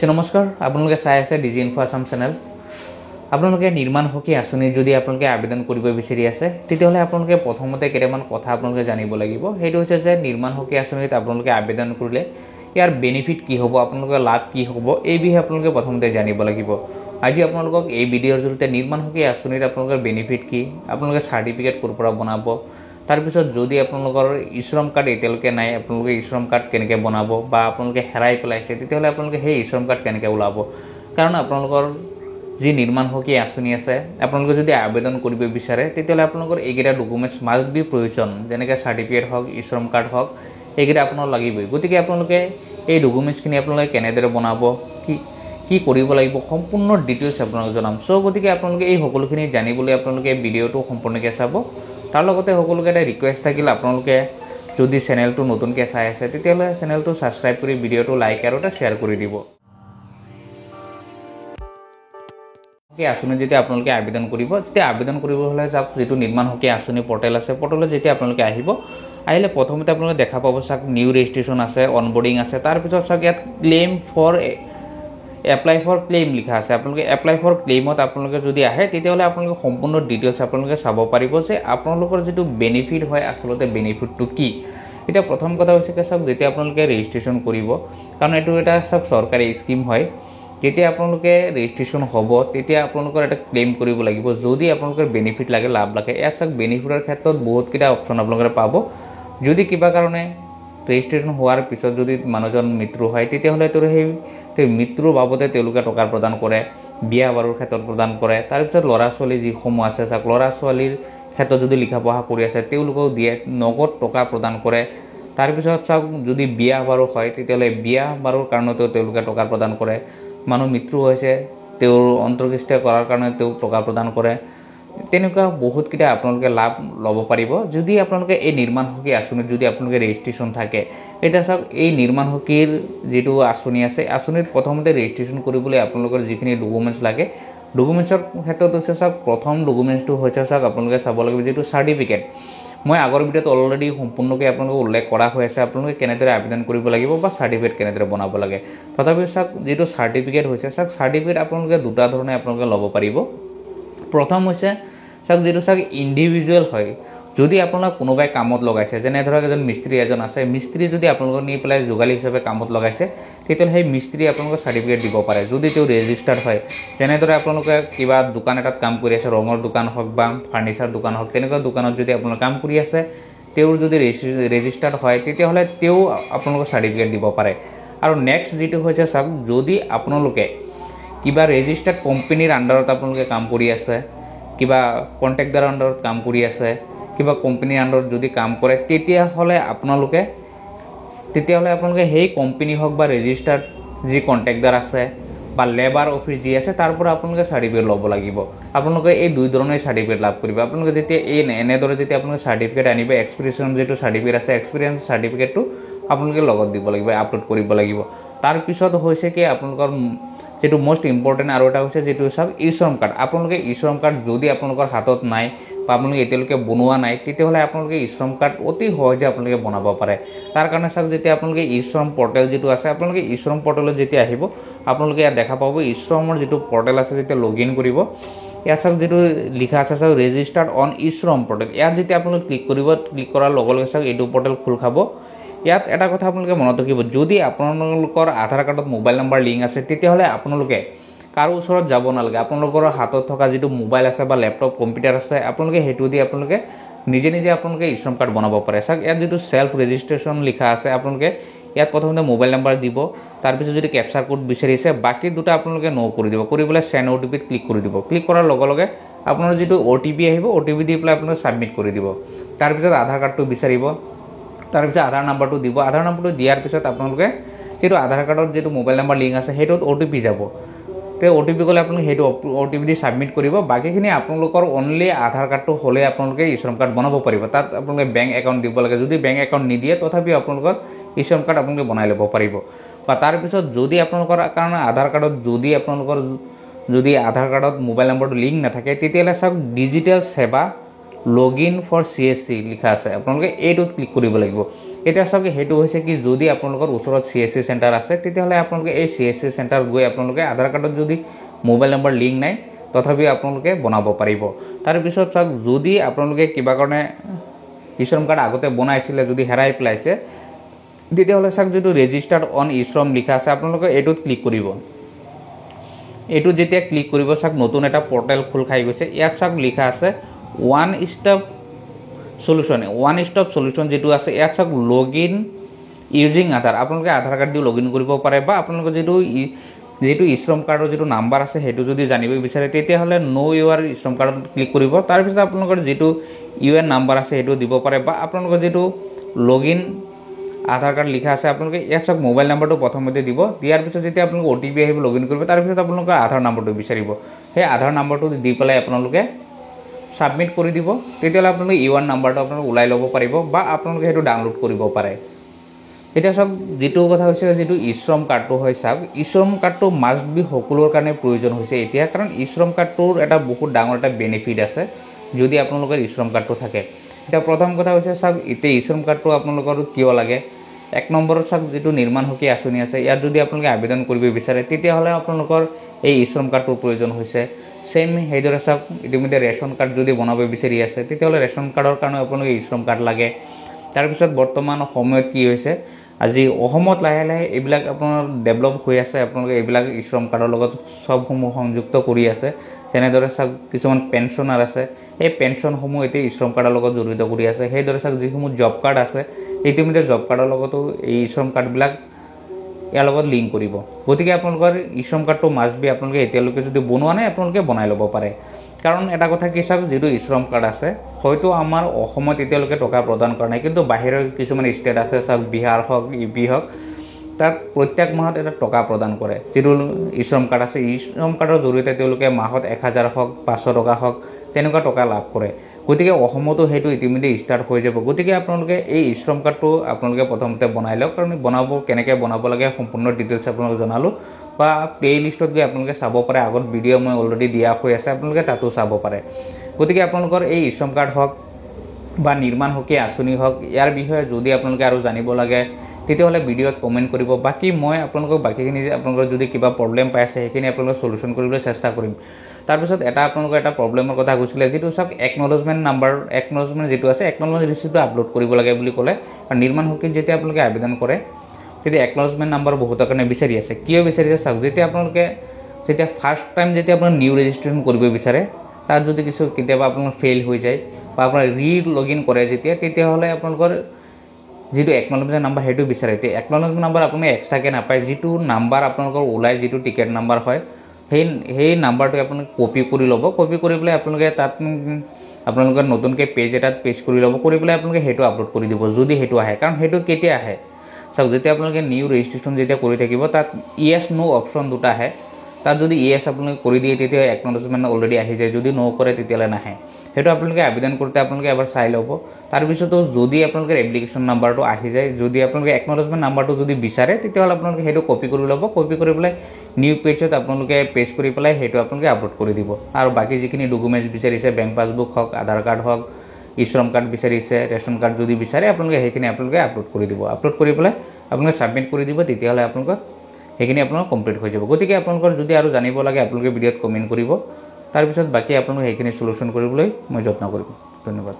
নমস্কাৰ আপোনালোকে চাই আছে ডিজি ইনফো আসাম চেনেল। আপোনালোকে নিৰ্মাণ হকী আঁচনি যদি আপোনালোকে আবেদন কৰিব বিচাৰি আছে তেতিয়াহ'লে আপোনালোকে প্ৰথমতে কেইটামান কথা আপোনালোকে জানিব লাগিব। সেইটো হৈছে যে নিৰ্মাণ হকী আঁচনিত আপোনালোকে আবেদন কৰিলে ইয়াৰ বেনিফিট কি হ'ব, আপোনালোকৰ লাভ কি হ'ব, এই বিষয়ে আপোনালোকে প্ৰথমতে জানিব লাগিব। আজি আপোনালোকক এই ভিডিঅ'ৰ জৰিয়তে নিৰ্মাণ হকী আঁচনিৰ আপোনালোকৰ বেনিফিট কি, আপোনালোকে চাৰ্টিফিকেট ক'ৰ পৰা বনাব, তাৰপিছত যদি আপোনালোকৰ ইশ্ৰম কাৰ্ড এতিয়ালৈকে নাই আপোনালোকে ইশ্ৰম কাৰ্ড কেনেকৈ বনাব, বা আপোনালোকে হেৰাই পেলাইছে তেতিয়াহ'লে আপোনালোকে সেই ইশ্ৰম কাৰ্ড কেনেকৈ ওলাব। কাৰণ আপোনালোকৰ যি নিৰ্মাণ হকী আঁচনি আছে আপোনালোকে যদি আবেদন কৰিব বিচাৰে তেতিয়াহ'লে আপোনালোকৰ এইকেইটা ডকুমেণ্টছ মাষ্ট বি প্ৰয়োজন, যেনেকৈ চাৰ্টিফিকেট হওক, ইশ্ৰম কাৰ্ড হওক, এইকেইটা আপোনালোক লাগিবই। গতিকে আপোনালোকে এই ডকুমেণ্টছখিনি আপোনালোকে কেনেদৰে বনাব, কি কৰিব লাগিব, সম্পূৰ্ণ ডিটেইলছ আপোনালোকক জনাম। গতিকে আপোনালোকে এই সকলোখিনি জানিবলৈ আপোনালোকে ভিডিঅ'টো সম্পূৰ্ণকৈ চাব। তাৰ লগতে সকলোকে এটা ৰিকুৱেষ্ট থাকিল, আপোনালোকে যদি চেনেলটো নতুনকৈ চাই আছে তেতিয়াহ'লে চেনেলটো ছাবস্ক্ৰাইব কৰি ভিডিঅ'টো লাইক আৰু এটা শ্বেয়াৰ কৰি দিব। এই আঁচনি যেতিয়া আপোনালোকে আবেদন কৰিব, যেতিয়া আবেদন কৰিব হ'লে চাওক যিটো নিৰ্মাণ হকী আঁচনি পৰ্টেল আছে, পৰ্টেলত যেতিয়া আপোনালোকে আহিলে প্ৰথমতে আপোনালোকে দেখা পাব চাওক নিউ ৰেজিষ্ট্ৰেশ্যন আছে, অনবোৰ্ডিং আছে, তাৰপিছত চাওক ইয়াত এপ্লাই ফৰ ক্লেইম লিখা আছে। আপোনালোকে এপ্লাই ফৰ ক্লেইমত আপোনালোকে যদি আহে তেতিয়াহ'লে আপোনালোকে সম্পূৰ্ণ ডিটেইলছ আপোনালোকে চাব পাৰিব যে আপোনালোকৰ যিটো বেনিফিট হয় আচলতে বেনিফিটটো কি। এতিয়া প্ৰথম কথা হৈছে কি চাওক, যেতিয়া আপোনালোকে ৰেজিষ্ট্ৰেশ্যন কৰিব, কাৰণ এইটো এটা চাওক চৰকাৰী স্কিম হয়, যেতিয়া আপোনালোকে ৰেজিষ্ট্ৰেশ্যন হ'ব তেতিয়া আপোনালোকৰ এটা ক্লেইম কৰিব লাগিব যদি আপোনালোকৰ বেনিফিট লাগে, লাভ লাগে। ইয়াত চাওক বেনিফিটৰ ক্ষেত্ৰত বহুতকেইটা অপশ্যন আপোনালোকে পাব। যদি কিবা কাৰণে ৰেজিষ্ট্ৰেশ্যন হোৱাৰ পিছত যদি মানুহজন মৃত্যু হয় তেতিয়াহ'লে সেই মৃত্যুৰ বাবদে তেওঁলোকে টকা প্ৰদান কৰে, বিয়া বাৰুৰ ক্ষেত্ৰত প্ৰদান কৰে। তাৰপিছত ল'ৰা ছোৱালী যিসমূহ আছে চাওক, ল'ৰা ছোৱালীৰ ক্ষেত্ৰত যদি লিখা পঢ়া কৰি আছে তেওঁলোকেও দিয়ে, নগদ টকা প্ৰদান কৰে। তাৰপিছত চাওক যদি বিয়া বাৰু হয় তেতিয়াহ'লে বিয়া বাৰুৰ কাৰণেও তেওঁলোকে টকা প্ৰদান কৰে। মানুহ মৃত্যু হৈছে তেওঁৰ অন্ত্যেষ্টি কৰাৰ কাৰণে তেওঁক টকা প্ৰদান কৰে। তেনেকুৱা বহুতকেইটা আপোনালোকে লাভ ল'ব পাৰিব যদি আপোনালোকে এই নিৰ্মাণ হকী আঁচনিত যদি আপোনালোকে ৰেজিষ্ট্ৰেশ্যন থাকে। এতিয়া চাওক এই নিৰ্মাণ হকীৰ যিটো আঁচনি আছে, আঁচনিত প্ৰথমতে ৰেজিষ্ট্ৰেশ্যন কৰিবলৈ আপোনালোকৰ যিখিনি ডকুমেণ্টছ লাগে, ডকুমেণ্টছৰ ক্ষেত্ৰত হৈছে চাওক প্ৰথম ডকুমেণ্টছটো হৈছে চাওক আপোনালোকে চাব লাগিব যিটো চাৰ্টিফিকেট। মই আগৰ ভিডিঅ'ত অলৰেডি সম্পূৰ্ণকৈ আপোনালোকে উল্লেখ কৰা হৈ আছে আপোনালোকে কেনেদৰে আবেদন কৰিব লাগিব বা চাৰ্টিফিকেট কেনেদৰে বনাব লাগে। তথাপিও চাওক যিটো চাৰ্টিফিকেট হৈছে চাওক, চাৰ্টিফিকেট আপোনালোকে দুটা ধৰণে আপোনালোকে ল'ব পাৰিব। প্ৰথম হৈছে চাওক যিটো চাওক ইণ্ডিভিজুৱেল হয়, যদি আপোনাক কোনোবাই কামত লগাইছে, যেনে ধৰক এজন মিস্ত্ৰী এজন আছে, মিস্ত্ৰী যদি আপোনালোকক নি পেলাই যোগালী হিচাপে কামত লগাইছে তেতিয়াহ'লে সেই মিস্ত্ৰী আপোনালোকে চাৰ্টিফিকেট দিব পাৰে যদি তেওঁ ৰেজিষ্টাৰ্ড হয়। যেনেদৰে আপোনালোকে কিবা দোকান এটাত কাম কৰি আছে, ৰঙৰ দোকান হওক বা ফাৰ্নিচাৰ দোকান হওক, তেনেকুৱা দোকানত যদি আপোনালোকে কাম কৰি আছে, তেওঁৰ যদি ৰেজিষ্টাৰ্ড হয় তেতিয়াহ'লে তেওঁ আপোনালোকৰ চাৰ্টিফিকেট দিব পাৰে। আৰু নেক্সট যিটো হৈছে চাওক, যদি আপোনালোকে কিবা ৰেজিষ্টাৰ্ড কোম্পানীৰ আণ্ডাৰত আপোনালোকে কাম কৰি আছে, কিবা কণ্ট্ৰেক্টাৰৰ আণ্ডাৰত কাম কৰি আছে, কিবা কোম্পানীৰ আণ্ডাৰত যদি কাম কৰে তেতিয়াহ'লে আপোনালোকে সেই কোম্পানী হওক বা ৰেজিষ্টাৰ্ড যি কণ্ট্ৰেক্টাৰ আছে বা লেবাৰ অফিচ যি আছে তাৰ পৰা আপোনালোকে চাৰ্টিফিকেট ল'ব লাগিব। আপোনালোকে এই দুই ধৰণে চাৰ্টিফিকেট লাভ কৰিব। আপোনালোকে যেতিয়া এনেদৰে যেতিয়া আপোনালোকে চাৰ্টিফিকেট আনিব, এক্সপিৰিয়েঞ্চৰ যিটো চাৰ্টিফিকেট আছে, এক্সপিৰিয়েঞ্চ চাৰ্টিফিকেটটো আপোনালোকে লগত দিব লাগিব, আপলোড কৰিব লাগিব। তাৰপিছত হৈছে কি আপোনালোকৰ যিটো মষ্ট ইম্পৰ্টেণ্ট আৰু এটা হৈছে যিটো চাওক ইশ্ৰম কাৰ্ড। আপোনালোকে ইশ্ৰম কাৰ্ড যদি আপোনালোকৰ হাতত নাই বা আপোনালোকে এতিয়ালৈকে বনোৱা নাই তেতিয়াহ'লে আপোনালোকে ইশ্ৰম কাৰ্ড অতি সহজে আপোনালোকে বনাব পাৰে। তাৰ কাৰণে চাওক যেতিয়া আপোনালোকে ইশ্ৰম পৰ্টেল যিটো আছে, আপোনালোকে ইশ্ৰম পৰ্টেলত যেতিয়া আহিব আপোনালোকে ইয়াত দেখা পাব ইশ্ৰমৰ যিটো পৰ্টেল আছে, যেতিয়া লগ ইন কৰিব ইয়াত চাওক যিটো লিখা আছে চাওক ৰেজিষ্টাৰ্ড অন ইশ্ৰম পৰ্টেল, ইয়াত যেতিয়া আপোনালোকে ক্লিক কৰিব, ক্লিক কৰাৰ লগে লগে চাওক এইটো পৰ্টেল খোল খাব। ইয়াত এটা কথা আপোনালোকে মনত ৰাখিব, যদি আপোনালোকৰ আধাৰ কাৰ্ডত মোবাইল নম্বৰ লিংক আছে তেতিয়াহ'লে আপোনালোকে কাৰো ওচৰত যাব নালাগে। আপোনালোকৰ হাতত থকা যিটো মোবাইল আছে বা লেপটপ কম্পিউটাৰ আছে আপোনালোকে সেইটো দি আপোনালোকে নিজে আপোনালোকে ইশ্ৰম কাৰ্ড বনাব পাৰে। চাওক ইয়াত যিটো ছেল্ফ ৰেজিষ্ট্ৰেশ্যন লিখা আছে, আপোনালোকে ইয়াত প্ৰথমতে মোবাইল নম্বৰ দিব, তাৰপিছত যদি কেপচাৰ কোড বিচাৰিছে বাকী দুটা আপোনালোকে কৰি দিব, কৰি পেলাই চেণ্ড OTPত ক্লিক কৰি দিব। ক্লিক কৰাৰ লগে লগে আপোনাৰ যিটো OTP আহিব, OTP দি পেলাই আপোনালোকে ছাবমিট কৰি দিব। তাৰপিছত আধাৰ কাৰ্ডটো বিচাৰিব, তাৰপিছত আধাৰ নাম্বাৰটো দিব। আধাৰ নাম্বাৰটো দিয়াৰ পিছত আপোনালোকে যিটো আধাৰ কাৰ্ডত যিটো মোবাইল নম্বৰ লিংক আছে সেইটোত OTP যাব। তেওঁ OTP গ'লে আপোনালোকে সেইটো OTP দি ছাবমিট কৰিব। বাকীখিনি আপোনালোকৰ অনলি আধাৰ কাৰ্ডটো হ'লে আপোনালোকে ইশ্ৰম কাৰ্ড বনাব পাৰিব। তাত আপোনালোকে বেংক একাউণ্ট দিব লাগে, যদি বেংক একাউণ্ট নিদিয়ে তথাপিও আপোনালোকৰ ইশ্ৰম কাৰ্ড আপোনালোকে বনাই ল'ব পাৰিব। বা তাৰপিছত যদি আপোনালোকৰ কাৰণে আধাৰ কাৰ্ডত যদি আধাৰ কাৰ্ডত মোবাইল নম্বৰটো লিংক নাথাকে তেতিয়াহ'লে চাওক ডিজিটেল সেৱা লগ ইন ফৰ CSC লিখা আছে, আপোনালোকে এইটোত ক্লিক কৰিব লাগিব। এতিয়া চাওক হেতু হৈছে কি যদি আপোনালোকৰ ওচৰত CSC চেণ্টাৰ আছে তেতিয়াহ'লে আপোনালোকে এই CSC চেণ্টাৰ গৈ আপোনালোকে আধাৰ কাৰ্ডত যদি মোবাইল নম্বৰ লিংক নাই তথাপি আপোনালোকে বনাব পাৰিব তাৰ পিছত চাওক যদি আপোনালোকে কিবা কাৰণে ইশ্ৰম কাৰ্ড আগতে বনাইছিলে যদি হেৰাই পেলাইছে তেতিয়াহ'লে চাওক যেটো ৰেজিষ্টাৰ্ড অন ইশ্ৰম লিখা আছে আপোনালোকে এটোত ক্লিক কৰিব এটো যেতিয়া ক্লিক কৰিব চাওক নতুন এটা পোৰ্টেল খোল খাই গৈছে ইয়াত চাওক লিখা আছে ওৱান স্টপ সলিউশন যেটো আছে ইয়াত চাওক লগইন ইউজিং আধাৰ আপোনালোকে আধাৰ কাৰ্ড দি লগইন কৰিব পাৰে বা আপোনালোকে যেটো ইশ্ৰম কাৰ্ডৰ যেটো নাম্বাৰ আছে হেতু যদি জানিব বিচাৰে তেতিয়াহ'লে নো ইউৰ ইশ্ৰম কাৰ্ডত ক্লিক কৰিব তাৰ পিছত আপোনালোকৰ যেটো ইউএন নাম্বাৰ আছে হেতু দিব পাৰে বা আপোনালোকৰ যেটো লগইন আধাৰ কাৰ্ড লিখা আছে আপোনালোকে ইয়াত চাওক মোবাইল নাম্বাৰটো প্ৰথমতে দিব দিয়াৰ পিছত যেতিয়া আপোনালোকে OTP আহিব লগইন কৰিব তাৰ পিছত আপোনালোকৰ আধাৰ নাম্বাৰটো বিচাৰিব সেই আধাৰ নাম্বাৰটো দি পেলাই আপোনালোকে সাবমিট কৰি দিব তেতিয়াহ'লে আপোনালোকে ইউএন নাম্বাৰটো আপোনালোকে উলাই ল'ব পাৰিব বা আপোনালোকে হেতু ডাউনলোড কৰিব পাৰে এতিয়া চাওক যেটো কথা হৈছে যেটো ইশ্ৰম কাৰ্ডটো হয় চাওক ইশ্ৰম কাৰ্ডটো মাষ্ট বি সকলোৰ কাৰণে প্ৰয়োজন হৈছে এতিয়া কাৰণ ইশ্ৰম কাৰ্ডটোৰ এটা বহুত ডাঙৰ এটা বেনিফিট আছে যদি আপোনালোকৰ ইশ্ৰম কাৰ্ডটো থাকে এতিয়া প্ৰথম কথা হৈছে চাওক এতিয়া ইশ্ৰম কাৰ্ডটো আপোনালোকৰ কিয় লাগে এক নম্বৰত চাওক যেটো নিৰ্মাণ হকি আঁচনি আছে ইয়াত যদি আপোনালোকে আবেদন কৰিব বিচাৰে তেতিয়াহ'লে আপোনালোকৰ এই ইশ্ৰম কাৰ্ডটোৰ প্ৰয়োজন হৈছে সেম হেইদৰে চাওক ইতিমধ্যে ৰেশন কাৰ্ড যদি বনাব বিচাৰি আছে তেতিয়াহ'লে ৰেশন কাৰ্ডৰ কাৰণে আপোনালোকে ইশ্ৰম কাৰ্ড লাগে তাৰ পিছত বৰ্তমান সময়ত কি হৈছে আজি অসমত লাহে লাহে এইবিলাক আপোনাৰ ডেভেলপ হৈ আছে আপোনালোকে এইবিলাক ইশ্ৰম কাৰ্ডৰ লগত সবসমূহ সংযুক্ত কৰি আছে যেনেদৰে চাওক কিছুমান পেনশনাৰ আছে এই পেনশনসমূহ এতিয়া ইশ্ৰম কাৰ্ডৰ লগত জড়িত কৰি আছে সেইদৰে চাওক যিসমূহ জব কাৰ্ড আছে ইতিমধ্যে জব কাৰ্ডৰ লগতো এই ইশ্ৰম কাৰ্ডবিলাক ইয়াৰ লগত লিংক কৰিব গতিকে আপোনালোকৰ ইশ্ৰম কাৰ্ডটো মাষ্ট বি আপোনালোকে এতিয়ালৈকে যদি বনোৱা নাই আপোনালোকে বনাই ল'ব পাৰে কাৰণ এটা কথা কি চাওক যেটো ইশ্ৰম কাৰ্ড আছে হয়তো আমাৰ অসমত এতিয়ালৈকে টকা প্ৰদান কৰা নাই কিন্তু বাহিৰৰ কিছুমান ষ্টেট আছে চাওক বিহাৰ হওক ইউপি হওক তাত প্ৰত্যেক মাহত এটা টকা প্ৰদান কৰে যেটো ইশ্ৰম কাৰ্ড আছে ইশ্ৰম কাৰ্ডৰ জৰিয়তে তেওঁলোকে মাহত 1000 হওক 500 টকা হওক তেনেকুৱা টকা লাভ কৰে গতিকে অসমতো হেতু ইতিমধ্যে ষ্টাৰ্ট হৈ যাব গতিকে আপোনালোকে এই ইশ্ৰম কাৰ্ডটো আপোনালোকে প্ৰথমতে বনাই লওক কাৰণ বনাব কেনেকৈ বনাব লাগে সম্পূৰ্ণ ডিটেইলছ আপোনালোকক জনালো বা প্লে লিষ্টত গৈ আপোনালোকে চাব পাৰে আগত ভিডিঅ' মই অলৰেডি দিয়া হৈ আছে আপোনালোকে তাতো চাব পাৰে গতিকে আপোনালোকৰ এই ইশ্ৰম কাৰ্ড হওক বা নিৰ্মাণ হকি আঁচনি হওক ইয়াৰ বিষয়ে যদি আপোনালোকে আৰু জানিব লাগে তেতিয়াহ'লে ভিডিঅ'ত কমেন্ট কৰিব বাকি মই আপোনালোকক বাকিখিনি আপোনালোকৰ যদি কিবা প্ৰবলেম পাই আছে সেইখিনি আপোনালোক সলিউশন কৰিবলৈ চেষ্টা কৰিম তাৰ পিছত এটা আপোনালোকৰ এটা প্ৰবলেমৰ কথা কৈছিলে যেটো সব একনলেজমেন্ট যেটো আছে একনলেজমেন্ট ৰিসিপ্টটো আপলোড কৰিব লাগে বুলি ক'লে আৰু নিৰ্মাণ হকিত যেতিয়া আপোনালোকে আবেদন কৰে তেতিয়া একনলেজমেন্ট নাম্বাৰ বহুতৰ কাৰণে বিচাৰি আছে কিয় বিচাৰি আছে চাওক যেতিয়া আপোনালোকে যেতিয়া ফাৰ্স্ট টাইম যেতিয়া আপোনাৰ নিউ ৰেজিষ্ট্ৰেচন কৰিব বিচাৰে তাত যদি কিছু কেতিয়াবা আপোনাৰ ফেইল হৈ যায় বা আপোনাৰ লগইন কৰে তেতিয়াহ'লে আপোনালোকৰ যেটো একনলেজমেন্ট নাম্বাৰ হেতু বিচাৰে তে একনলেজমেন্ট নাম্বাৰ আপুনি এক্সট্ৰাকে নাপায় যেটো নাম্বাৰ আপোনালোকৰ ওলাই যেটো টিকেট নাম্বাৰ হয় সেই নাম্বাৰটো আপুনি কপি কৰি ল'ব কপি কৰি পেলাই আপোনালোকে তাত আপোনালোকৰ নতুনকৈ পেজ এটাত পেজ কৰি ল'ব কৰি পেলাই আপোনালোকে হেতু আপলোড কৰি দিব যদি হেতু আহে কাৰণ হেতু কেতিয়া আহে চাওক যেতিয়া আপোনালোকে নিউ ৰেজিষ্ট্ৰেচন যেতিয়া কৰি থাকিব তাত ইয়েস নো অপচন দুটা আহে তাত যদি ইয়েস আপোনালোকে কৰি দিয়ে তেতিয়া একনলেজমেন্ট অলৰেডি আহি যায় যদি নো কৰে তেতিয়ালে নাহে হেতু আপোনালোকে আবেদন কৰতে আপোনালোকে এবাৰ চাই ল'ব তাৰ পিছতো যদি আপোনালোকৰ এপ্লিকেশন নাম্বাৰটো আহি যায় যদি আপোনালোকে একনলেজমেন্ট নাম্বাৰটো যদি বিচাৰে তেতিয়াহ'লে আপোনালোকে হেতু কপি কৰি ল'ব কপি কৰি পেলাই নিউ পেজত আপোনালোকে পেজ কৰি পেলাই হেতু আপোনালোকে আপলোড কৰি দিব আৰু বাকি যিখিনি ডকুমেন্টছ বিচাৰিছে বেংক পাছবুক হওক আধাৰ কাৰ্ড হওক ইশ্ৰম কাৰ্ড বিচাৰিছে ৰেশন কাৰ্ড যদি বিচাৰে আপোনালোকে সেইখিনি আপোনালোকে আপলোড কৰি দিব আপলোড কৰি পেলাই আপোনালোকে সাবমিট কৰি দিব তেতিয়াহ'লে আপোনালোকৰ সেইখিনি আপোনাৰ কমপ্লিট হৈ যাব গতিকে আপোনালোকৰ যদি আৰু জানিব লাগে আপোনালোকে ভিডিঅ'ত কমেন্ট কৰিব তাৰ পিছত বাকি আপোনালোকে সেইখিনি সলিউশন কৰিবলৈ মই যত্ন কৰিম ধন্যবাদ